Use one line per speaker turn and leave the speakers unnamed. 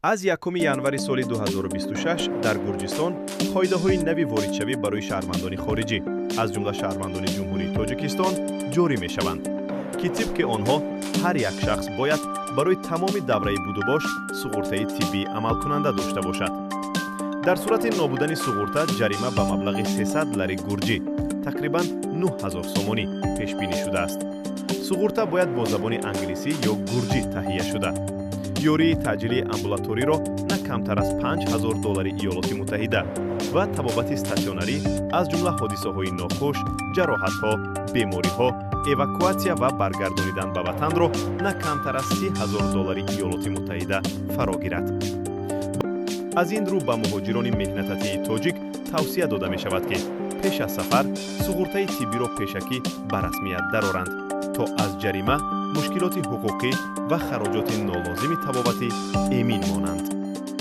аз 1 январи соли 2026 дар Гурҷистон қоидаҳои нави воридшавӣ барои шаҳрвандони хориҷӣ, аз ҷумла шаҳрвандони Ҷумҳурии Тоҷикистон ҷорӣ мешаванд, ки тибқи онҳо ҳар як шахс бояд барои тамоми давраи будубош суғуртаи тиббии амалкунанда дошта бошад. дар сурати нобудани суғурта ҷарима ба маблағи 300 лари гурҷӣ, тақрибан 9000 сомонӣ пешбинӣ шудааст. суғурта бояд бо забони англисӣ ё гурҷӣ таҳия шуда. ёрии таъҷилии амбулаториро на камтар аз $5000 Иёлоти Муттаҳида ва табобати статсионарӣ аз ҷумла ҳодисаҳои нохуш, ҷароҳатҳо, бемориҳо, эвакуатсия ва баргардонидан ба ватанро на камтар аз $30,000 Иёлоти Муттаҳида фаро гирад. аз ин рӯ ба муҳоҷирони меҳнататии тоҷик тавсия дода мешавад, ки пеш аз сафар суғуртаи тиббиро пешакӣ ба расмият дароранд, то аз ҷарима, мушкилоти ҳуқуқӣ ва хароҷоти нолозими табобатӣ эмин монанд.